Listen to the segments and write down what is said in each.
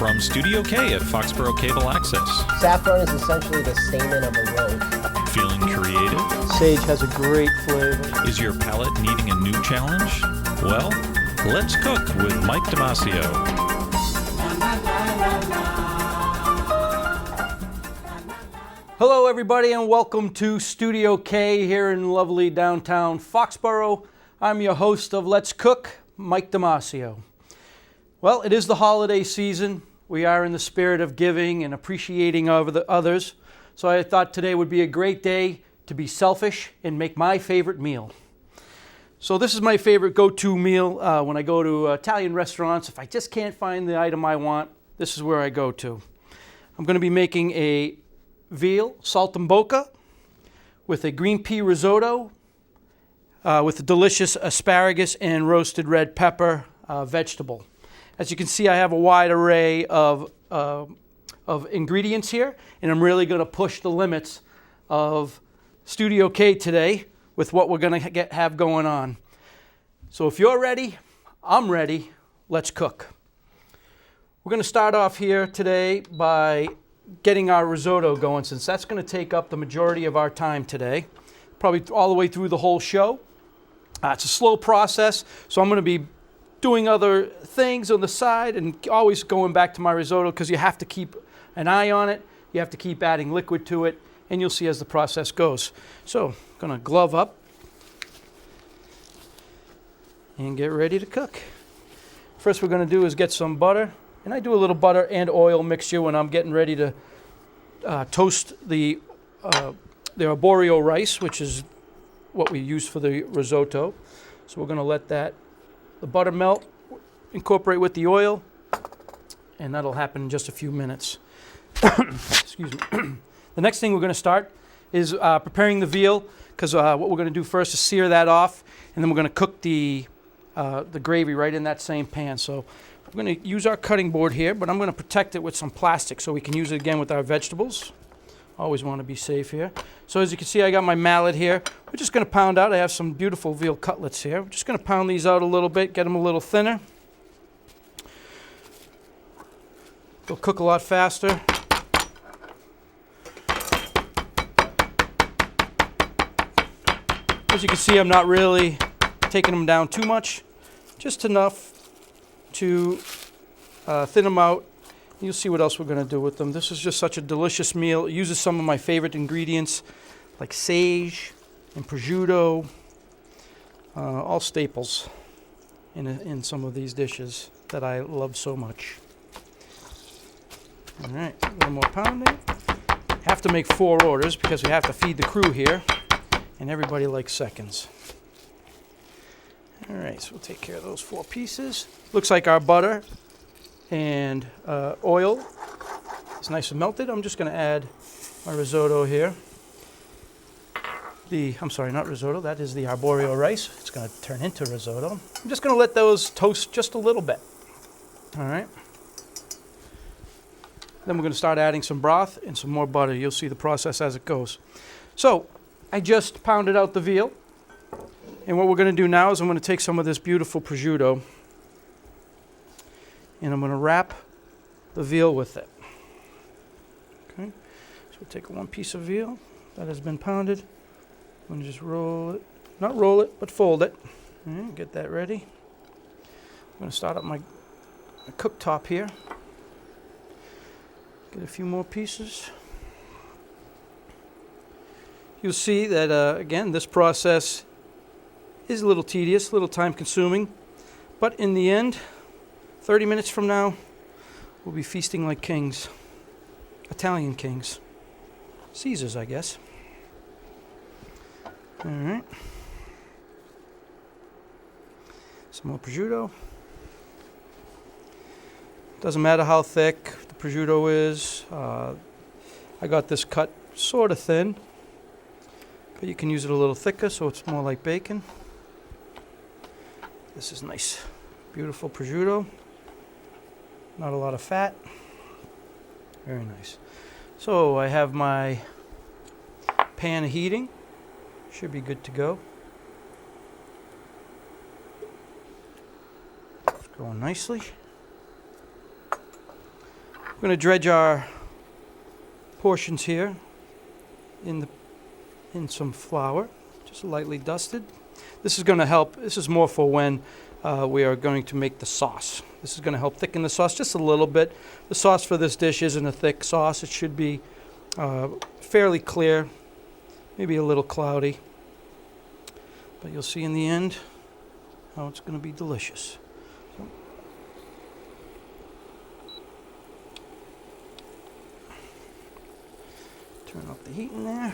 From Studio K at Foxboro Cable Access. Saffron is essentially the stamen of a rose. Feeling creative? Sage has a great flavor. Is your palate needing a new challenge? Well, let's cook with Mike Damasio. Hello everybody and welcome to Studio K here in lovely downtown Foxboro. I'm your host of Let's Cook, Mike Damasio. Well, it is the holiday season. We are in the spirit of giving and appreciating of the others. So I thought today would be a great day to be selfish and make my favorite meal. So this is my favorite go-to meal when I go to Italian restaurants. If I just can't find the item I want, this is where I go to. I'm going to be making a veal saltimbocca with a green pea risotto with a delicious asparagus and roasted red pepper vegetable. As you can see, I have a wide array of ingredients here, and I'm really going to push the limits of Studio K today with what we're going to have going on. So if you're ready, I'm ready. Let's cook. We're going to start off here today by getting our risotto going, since that's going to take up the majority of our time today, probably all the way through the whole show. It's a slow process, so I'm going to be doing other things on the side and always going back to my risotto because you have to keep an eye on it. You have to keep adding liquid to it, and you'll see as the process goes. So I'm going to glove up and get ready to cook. First we're going to do is get some butter, and I do a little butter and oil mixture when I'm getting ready to toast the arborio rice, which is what we use for the risotto. So we're going to let the butter melt, incorporate with the oil, and that'll happen in just a few minutes. Excuse me. The next thing we're going to start is preparing the veal, because what we're going to do first is sear that off, and then we're going to cook the gravy right in that same pan. So we're going to use our cutting board here, but I'm going to protect it with some plastic so we can use it again with our vegetables. Always want to be safe here. So as you can see, I got my mallet here. We're just going to pound out. I have some beautiful veal cutlets here. We're just going to pound these out a little bit, get them a little thinner. They'll cook a lot faster. As you can see, I'm not really taking them down too much, just enough to thin them out. You'll see what else we're going to do with them. This is just such a delicious meal. It uses some of my favorite ingredients like sage and prosciutto, all staples in some of these dishes that I love so much. All right, a little more pounding. Have to make 4 orders because we have to feed the crew here, and everybody likes seconds. All right, so we'll take care of those 4 pieces. Looks like our butter and oil is nice and melted. I'm just going to add my risotto here. I'm sorry, not risotto. That is the arborio rice. It's going to turn into risotto. I'm just going to let those toast just a little bit. All right. Then we're going to start adding some broth and some more butter. You'll see the process as it goes. So I just pounded out the veal. And what we're going to do now is I'm going to take some of this beautiful prosciutto, and I'm going to wrap the veal with it. Okay, so we'll take 1 piece of veal that has been pounded. I'm going to just roll it, not roll it, but fold it. All right, get that ready. I'm going to start up my cooktop here. Get a few more pieces. You'll see that, again, this process is a little tedious, a little time consuming, but in the end, 30 minutes from now, we'll be feasting like kings. Italian kings. Caesars, I guess. All right. Some more prosciutto. Doesn't matter how thick the prosciutto is. I got this cut sort of thin, but you can use it a little thicker so it's more like bacon. This is nice, beautiful prosciutto. Not a lot of fat. Very nice. So I have my pan heating. Should be good to go. It's going nicely. going to dredge our portions here in some flour, just lightly dusted. This is going to help. This is more for when we are going to make the sauce. This is going to help thicken the sauce just a little bit. The sauce for this dish isn't a thick sauce. It should be fairly clear, maybe a little cloudy. But you'll see in the end how it's going to be delicious. So, turn off the heat in there.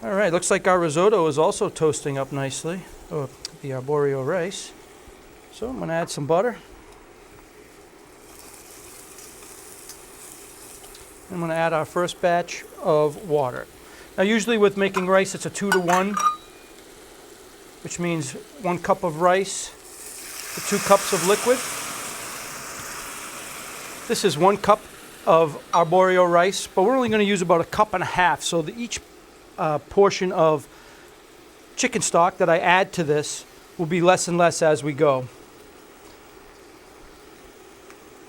All right, looks like our risotto is also toasting up nicely, or the arborio rice. So I'm going to add some butter. I'm going to add our first batch of water. Now usually with making rice it's a 2-to-1, which means 1 cup of rice to 2 cups of liquid. This is 1 cup of arborio rice, but we're only going to use about 1.5 cups, so each portion of chicken stock that I add to this will be less and less as we go.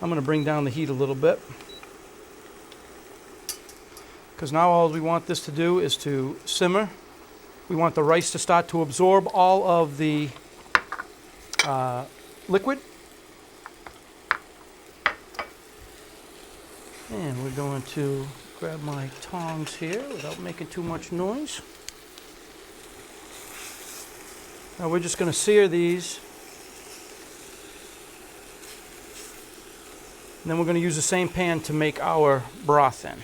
I'm going to bring down the heat a little bit, because now all we want this to do is to simmer. We want the rice to start to absorb all of the liquid. And we're going to grab my tongs here without making too much noise. Now we're just going to sear these. And then we're going to use the same pan to make our broth in.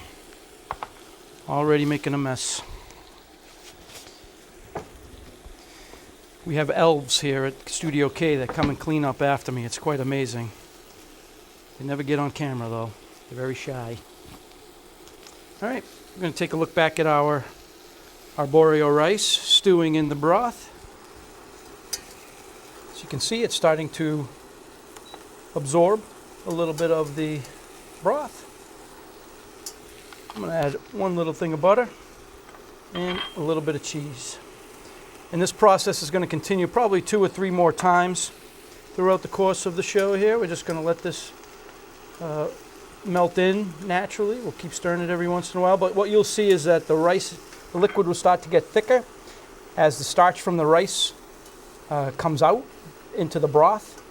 Already making a mess. We have elves here at Studio K that come and clean up after me. It's quite amazing. They never get on camera though. They're very shy. All right, we're going to take a look back at our arborio rice stewing in the broth. As you can see, it's starting to absorb a little bit of the broth. I'm going to add 1 little thing of butter and a little bit of cheese. And this process is going to continue probably 2 or 3 more times throughout the course of the show here. We're just going to let this melt in naturally. We'll keep stirring it every once in a while. But what you'll see is that the liquid will start to get thicker as the starch from the rice comes out into the broth.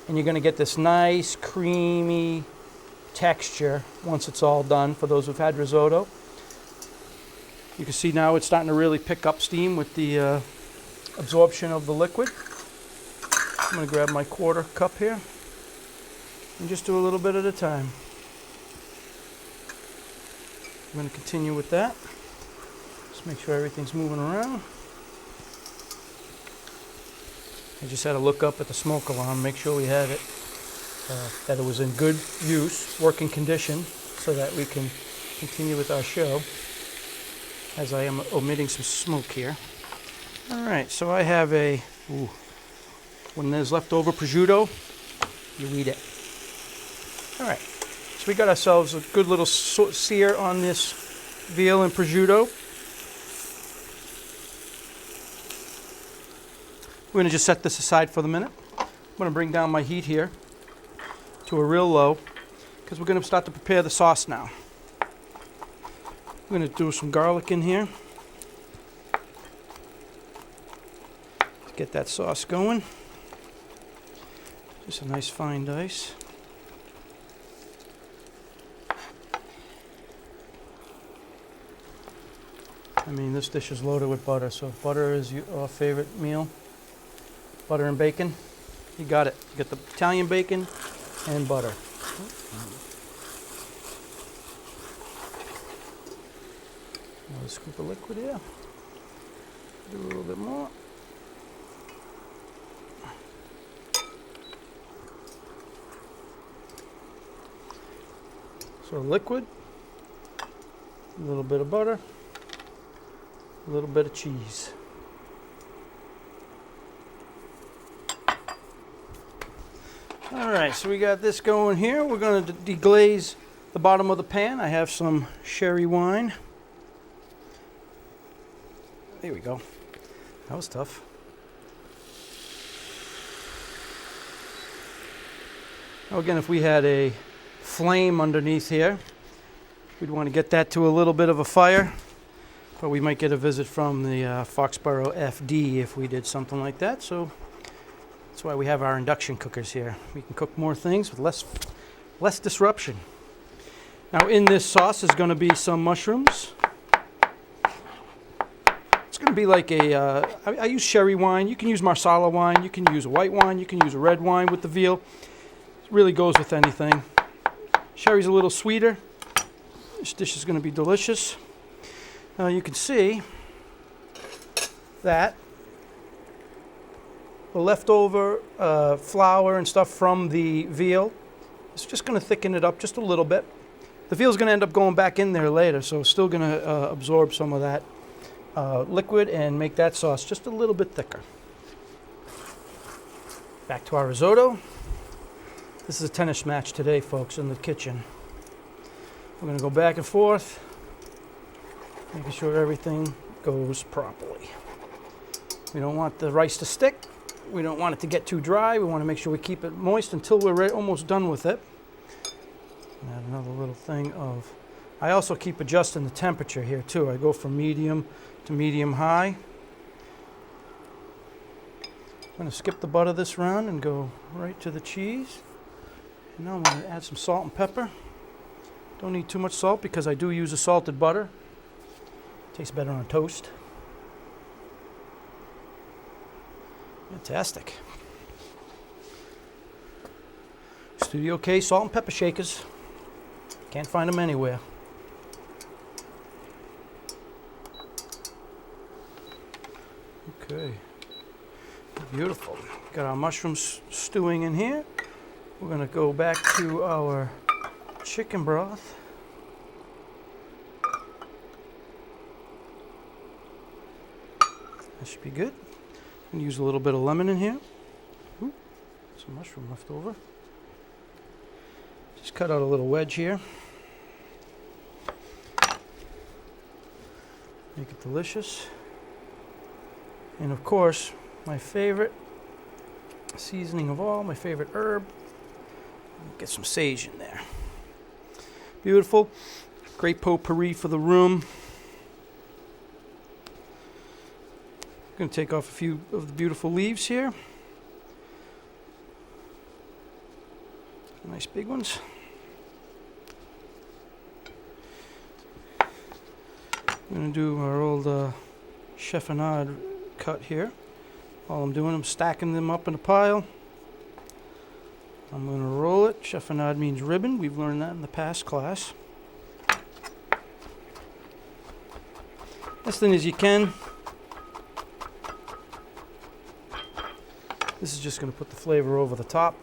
And you're going to get this nice creamy texture once it's all done, for those who've had risotto. You can see now it's starting to really pick up steam with the absorption of the liquid. I'm going to grab my 1/4 cup here and just do a little bit at a time. I'm going to continue with that. Just make sure everything's moving around. I just had to look up at the smoke alarm, make sure we had it, that it was in good use, working condition, so that we can continue with our show, as I am omitting some smoke here. All right, so I have when there's leftover prosciutto, you eat it. All right, so we got ourselves a good little sear on this veal and prosciutto. We're going to just set this aside for the minute. I'm going to bring down my heat here to a real low, because we're going to start to prepare the sauce now. I'm going to do some garlic in here. Get that sauce going. Just a nice fine dice. I mean, this dish is loaded with butter, so if butter is your favorite meal, butter and bacon, you got it. You get the Italian bacon and butter. Another scoop of liquid here. Do a little bit more. So liquid, a little bit of butter, a little bit of cheese. All right, so we got this going here. We're going to deglaze the bottom of the pan. I have some sherry wine. There we go. That was tough. Now again, if we had a flame underneath here. We'd want to get that to a little bit of a fire, but we might get a visit from the Foxboro FD if we did something like that. So that's why we have our induction cookers here. We can cook more things with less disruption. Now in this sauce is going to be some mushrooms. It's going to be like I use sherry wine. You can use Marsala wine. You can use a white wine. You can use a red wine with the veal. It really goes with anything. Sherry's a little sweeter. This dish is going to be delicious. Now you can see that the leftover flour and stuff from the veal is just going to thicken it up just a little bit. The veal's going to end up going back in there later, so it's still going to absorb some of that liquid and make that sauce just a little bit thicker. Back to our risotto. This is a tennis match today, folks, in the kitchen. We're going to go back and forth, making sure everything goes properly. We don't want the rice to stick. We don't want it to get too dry. We want to make sure we keep it moist until we're almost done with it. Add another little thing of... I also keep adjusting the temperature here too. I go from medium to medium high. I'm going to skip the butter this round and go right to the cheese. And now I'm going to add some salt and pepper. Don't need too much salt because I do use a salted butter. Tastes better on toast. Fantastic. Studio K salt and pepper shakers. Can't find them anywhere. Okay. Beautiful. Got our mushrooms stewing in here. We're going to go back to our chicken broth. That should be good. I'm going to use a little bit of lemon in here. Ooh, some mushroom left over. Just cut out a little wedge here. Make it delicious. And of course, my favorite seasoning of all, my favorite herb. Get some sage in there. Beautiful. Great potpourri for the room. I'm going to take off a few of the beautiful leaves here. Nice big ones. I'm going to do our old chiffonade cut here. All I'm doing, I'm stacking them up in a pile. I'm going to roll it. Chiffonade means ribbon. We've learned that in the past class. As thin as you can. This is just going to put the flavor over the top.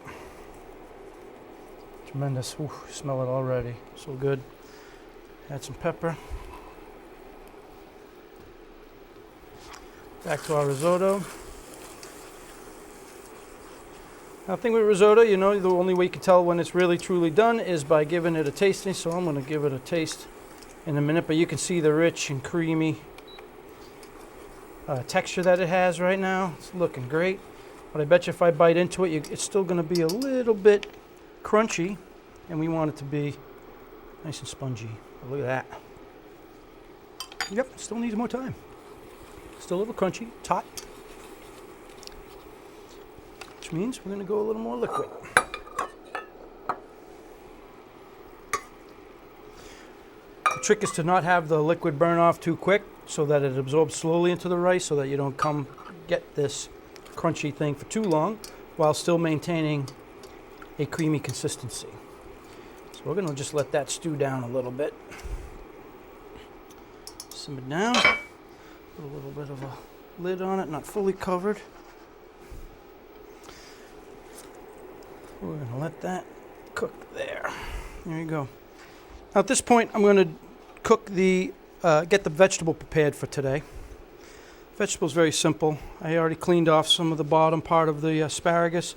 Tremendous. Ooh, smell it already. So good. Add some pepper. Back to our risotto. Now, the thing with risotto, you know, the only way you can tell when it's really truly done is by giving it a tasting. So I'm going to give it a taste in a minute, but you can see the rich and creamy texture that it has right now. It's looking great. But I bet you if I bite into it, it's still going to be a little bit crunchy, and we want it to be nice and spongy. Look at that. Yep, still needs more time. Still a little crunchy, it's hot. Which means we're going to go a little more liquid. The trick is to not have the liquid burn off too quick so that it absorbs slowly into the rice so that you don't get this crunchy thing for too long while still maintaining a creamy consistency. So we're going to just let that stew down a little bit. Simmer down. Put a little bit of a lid on it, not fully covered. We're going to let that cook there. There you go. Now at this point, I'm going to cook get the vegetable prepared for today. Vegetable's very simple. I already cleaned off some of the bottom part of the asparagus.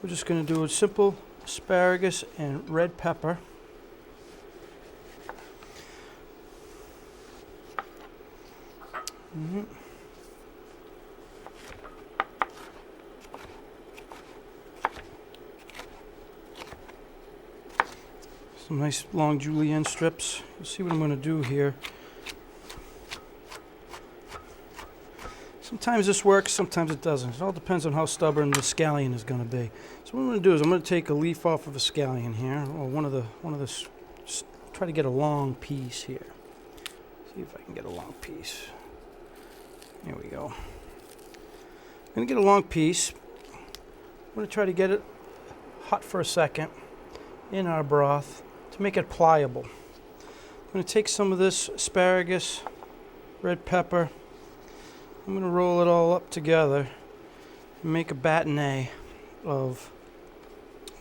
We're just going to do a simple asparagus and red pepper. Some nice long julienne strips. You'll see what I'm going to do here. Sometimes this works, sometimes it doesn't. It all depends on how stubborn the scallion is going to be. So what I'm going to do is I'm going to take a leaf off of a scallion here, or one of the try to get a long piece here. See if I can get a long piece. There we go. I'm going to get a long piece. I'm going to try to get it hot for a second in our broth to make it pliable. I'm going to take some of this asparagus, red pepper. I'm going to roll it all up together and make a bâtonnet of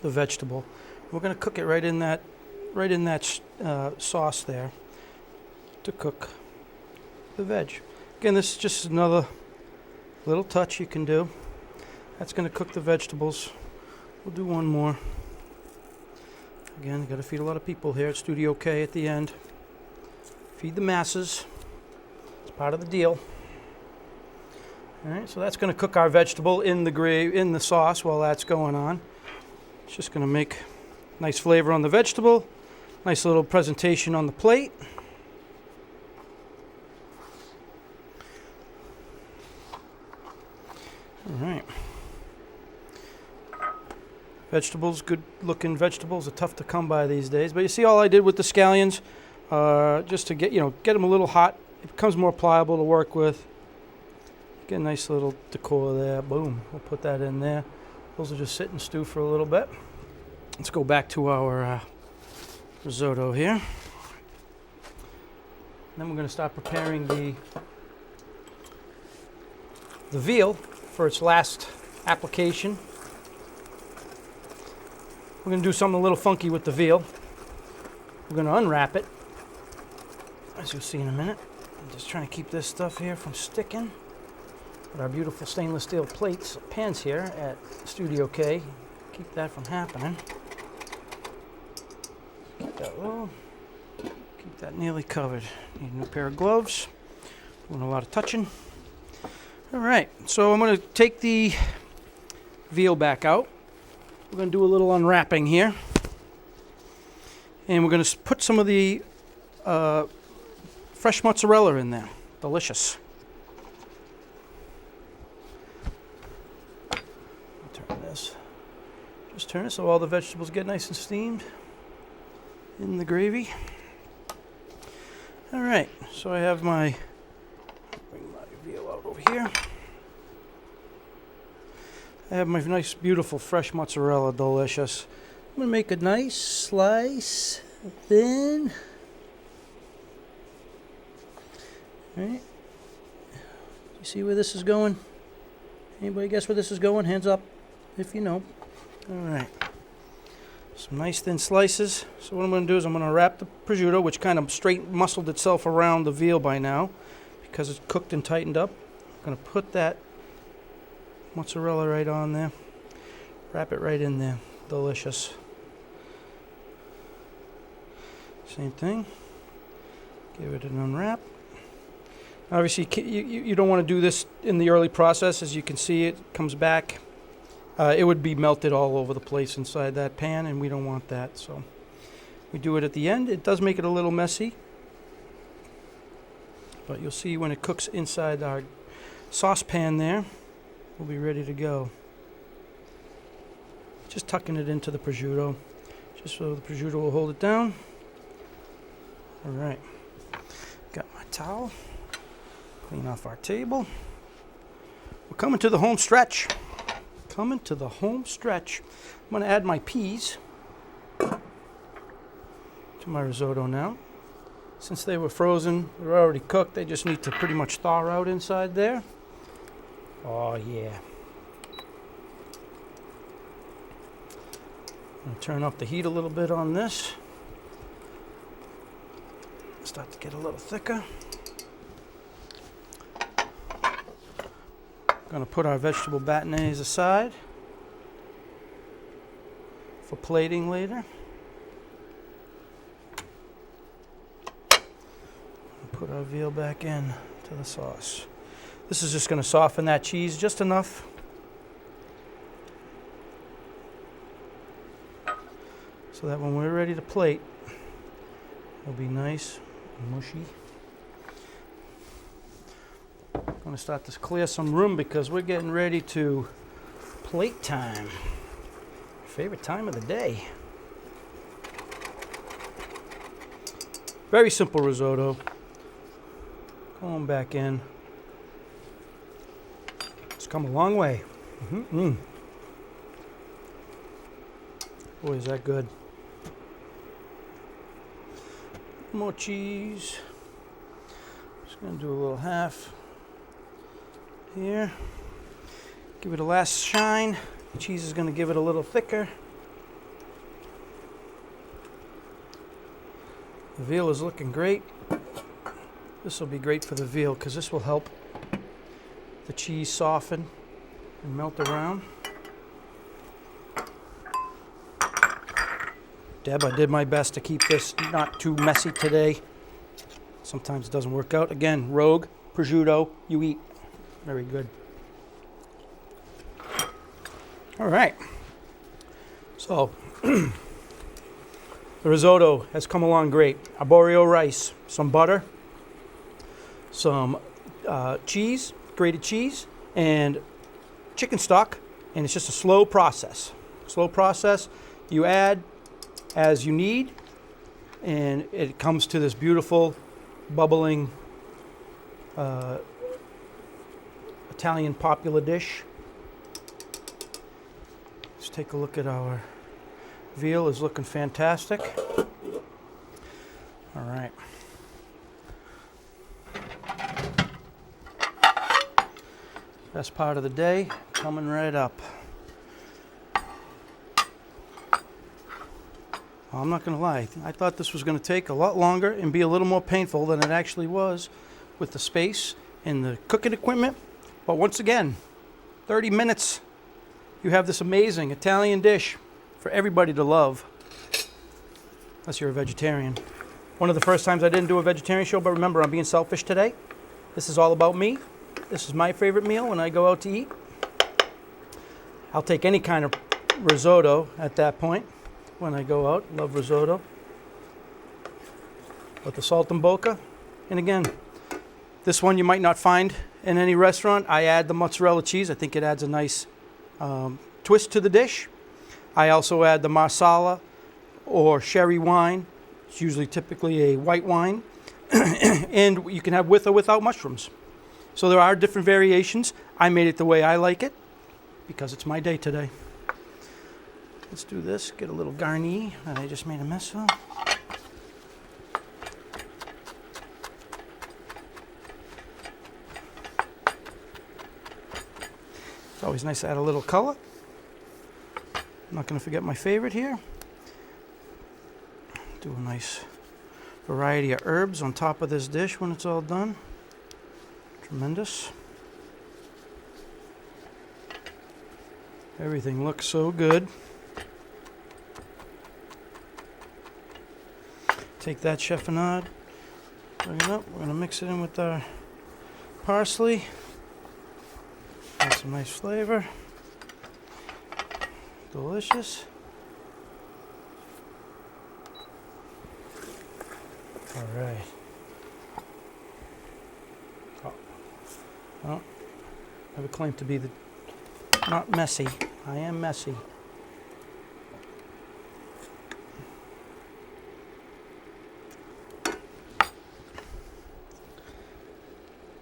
the vegetable. We're going to cook it right in that sauce there to cook the veg. Again, this is just another little touch you can do. That's going to cook the vegetables. We'll do one more. Again, I got to feed a lot of people here at Studio K at the end. Feed the masses. It's part of the deal. All right, so that's going to cook our vegetable in the sauce while that's going on. It's just going to make nice flavor on the vegetable, nice little presentation on the plate. All right. Vegetables, good looking vegetables are tough to come by these days. But you see all I did with the scallions, just to get them a little hot. It becomes more pliable to work with. Get a nice little decor there. Boom. We'll put that in there. Those will just sit and stew for a little bit. Let's go back to our risotto here. Then we're going to start preparing the veal for its last application. We're going to do something a little funky with the veal. We're going to unwrap it, as you'll see in a minute. I'm just trying to keep this stuff here from sticking. With our beautiful stainless steel pans here at Studio K. Keep that from happening. Keep that low. Keep that nearly covered. Need a new pair of gloves. Doing a lot of touching. All right, so I'm going to take the veal back out. We're going to do a little unwrapping here. And we're going to put some of the fresh mozzarella in there. Delicious. Just turn it so all the vegetables get nice and steamed in the gravy. All right, so I have bring my veal out over here. I have my nice, beautiful, fresh mozzarella, delicious. I'm gonna make a nice slice, thin. All right, you see where this is going? Anybody guess where this is going? Hands up if you know. All right, some nice thin slices. So what I'm going to do is I'm going to wrap the prosciutto, which kind of muscled itself around the veal by now because it's cooked and tightened up. I'm going to put that mozzarella right on there, wrap it right in there. Delicious. Same thing. Give it an unwrap. Obviously, you don't want to do this in the early process. As you can see, it comes back. It would be melted all over the place inside that pan, and we don't want that. So we do it at the end. It does make it a little messy, but you'll see when it cooks inside our saucepan there, we'll be ready to go. Just tucking it into the prosciutto, just so the prosciutto will hold it down. All right, got my towel. Clean off our table. We're coming to the home stretch. Coming to the home stretch. I'm going to add my peas to my risotto now. Since they were frozen, they're already cooked. They just need to pretty much thaw out inside there. Oh yeah. I'm going to turn up the heat a little bit on this. Start to get a little thicker. Going to put our vegetable bâtonnets aside for plating later. Put our veal back in to the sauce. This is just going to soften that cheese just enough so that when we're ready to plate, it'll be nice and mushy. I'm going to start to clear some room because we're getting ready to plate time. Favorite time of the day. Very simple risotto. Going back in. It's come a long way. Boy, is that good. More cheese. Just gonna do a little half here. Give it a last shine. The cheese is gonna give it a little thicker. The veal is looking great. This will be great for the veal because this will help the cheese soften and melt around. Deb, I did my best to keep this not too messy today. Sometimes it doesn't work out. Again, rogue, prosciutto, you eat. Very good. All right. So, the risotto has come along great. Arborio rice, some butter, some cheese, grated cheese, and chicken stock. And it's just a slow process. Slow process. You add as you need, and it comes to this beautiful, bubbling Italian popular dish. Let's take a look at our veal. Is looking fantastic. All right. Best part of the day coming right up. Well, I'm not going to lie. I thought this was going to take a lot longer and be a little more painful than it actually was with the space and the cooking equipment. But once again, 30 minutes, you have this amazing Italian dish for everybody to love, unless you're a vegetarian. One of the first times I didn't do a vegetarian show, but remember, I'm being selfish today. This is all about me. This is my favorite meal when I go out to eat. I'll take any kind of risotto at that point when I go out. Love risotto. But the Saltimbocca, and again, this one you might not find in any restaurant. I add the mozzarella cheese. I think it adds a nice twist to the dish. I also add the marsala or sherry wine. It's usually typically a white wine. And you can have with or without mushrooms. So there are different variations. I made it the way I like it because it's my day today. Let's do this. Get a little garni that I just made a mess of. It's always nice to add a little color. I'm not going to forget my favorite here. Do a nice variety of herbs on top of this dish when it's all done. Tremendous. Everything looks so good. Take that chiffonade, bring it up. We're going to mix it in with our parsley. Add some nice flavor. Delicious. All right. Well, I have a claim to be not messy. I am messy.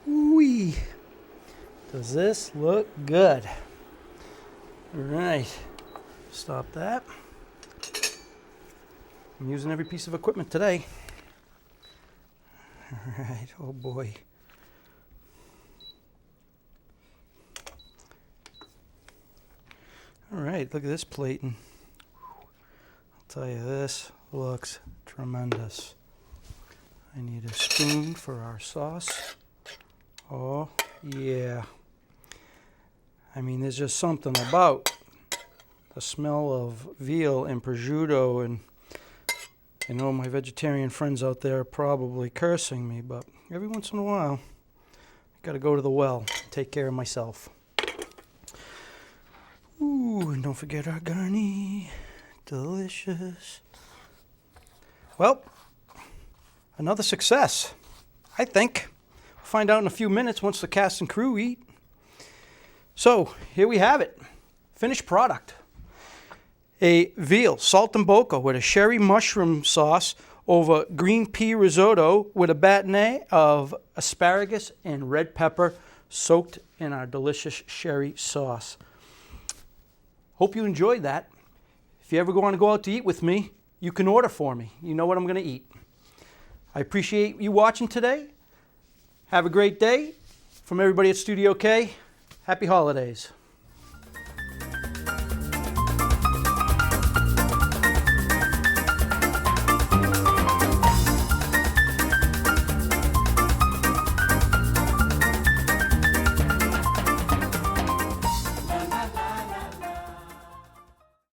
Wee! Does this look good? All right. Stop that. I'm using every piece of equipment today. All right. Oh boy. All right, look at this plating. I'll tell you, this looks tremendous. I need a spoon for our sauce. Oh, yeah. I mean, there's just something about the smell of veal and prosciutto, and I know my vegetarian friends out there are probably cursing me, but every once in a while, I gotta go to the well, take care of myself. Ooh, and don't forget our garni. Delicious. Well, another success, I think. We'll find out in a few minutes once the cast and crew eat. So, here we have it. Finished product. A veal saltimbocca with a sherry mushroom sauce over green pea risotto with a bâtonnet of asparagus and red pepper soaked in our delicious sherry sauce. Hope you enjoyed that. If you ever want to go out to eat with me, you can order for me. You know what I'm going to eat. I appreciate you watching today. Have a great day. From everybody at Studio K, happy holidays.